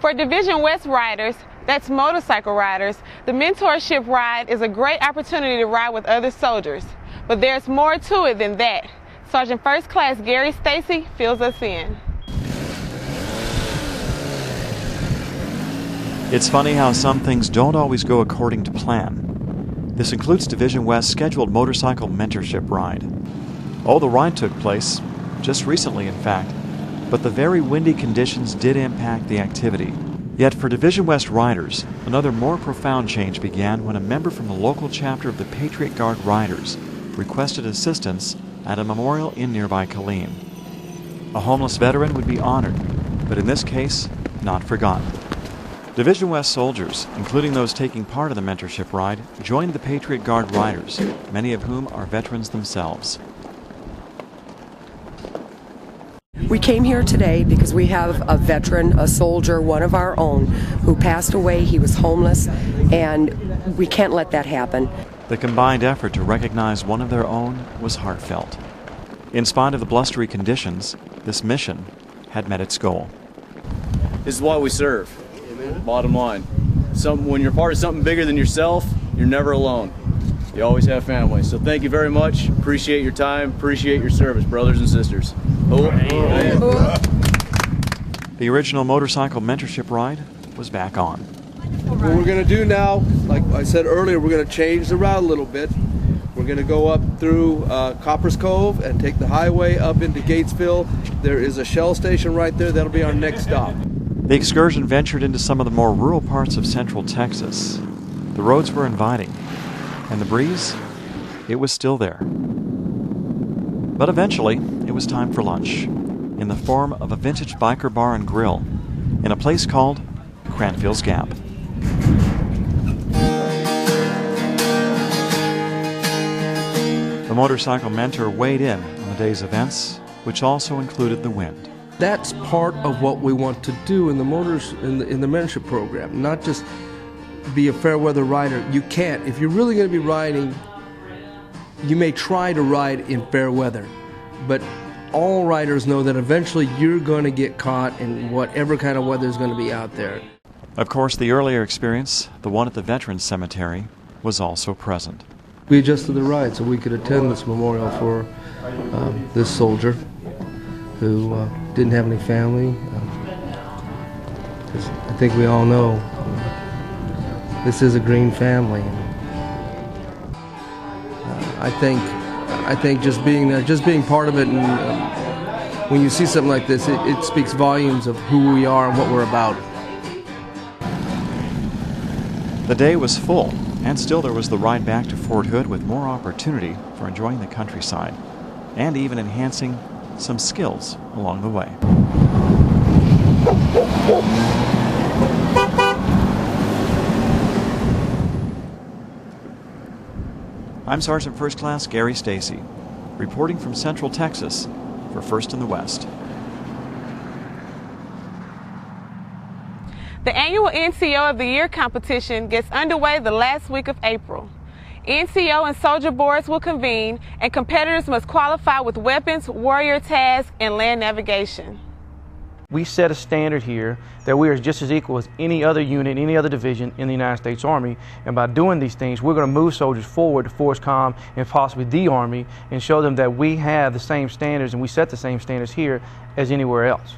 For Division West riders, that's motorcycle riders, the mentorship ride is a great opportunity to ride with other soldiers. But there's more to it than that. Sergeant First Class Gary Stacy fills us in. It's funny how some things don't always go according to plan. This includes Division West's scheduled motorcycle mentorship ride. Oh, the ride took place, just recently in fact, but the very windy conditions did impact the activity. Yet for Division West riders, another more profound change began when a member from the local chapter of the Patriot Guard Riders requested assistance at a memorial in nearby Killeen. A homeless veteran would be honored, but in this case, not forgotten. Division West soldiers, including those taking part of the mentorship ride, joined the Patriot Guard Riders, many of whom are veterans themselves. We came here today because we have a veteran, a soldier, one of our own, who passed away. He was homeless, and we can't let that happen. The combined effort to recognize one of their own was heartfelt. In spite of the blustery conditions, this mission had met its goal. This is why we serve. Bottom line. When you're part of something bigger than yourself, you're never alone. You always have family. So thank you very much. Appreciate your time. Appreciate your service, brothers and sisters. The original motorcycle mentorship ride was back on. What we're going to do now, like I said earlier, we're going to change the route a little bit. We're going to go up through Coppers Cove and take the highway up into Gatesville. There is a Shell station right there. That'll be our next stop. The excursion ventured into some of the more rural parts of central Texas. The roads were inviting, and the breeze, it was still there. But eventually, it was time for lunch, in the form of a vintage biker bar and grill, in a place called Cranfield's Gap. The motorcycle mentor weighed in on the day's events, which also included the wind. That's part of what we want to do in the mentorship program, not just be a fair weather rider. You can't. If you're really going to be riding, you may try to ride in fair weather, but all riders know that eventually you're going to get caught in whatever kind of weather is going to be out there. Of course, the earlier experience, the one at the Veterans Cemetery, was also present. We adjusted the ride so we could attend this memorial for this soldier who didn't have any family. I think we all know this is a green family. I think just being there, just being part of it, and when you see something like this, it speaks volumes of who we are and what we're about. The day was full, and still there was the ride back to Fort Hood with more opportunity for enjoying the countryside, and even enhancing some skills along the way. I'm Sergeant First Class Gary Stacy, reporting from Central Texas for First in the West. The annual NCO of the Year competition gets underway the last week of April. NCO and soldier boards will convene, and competitors must qualify with weapons, warrior tasks, and land navigation. We set a standard here that we are just as equal as any other unit, any other division in the United States Army, and by doing these things, we're going to move soldiers forward to FORSCOM and possibly the Army and show them that we have the same standards and we set the same standards here as anywhere else.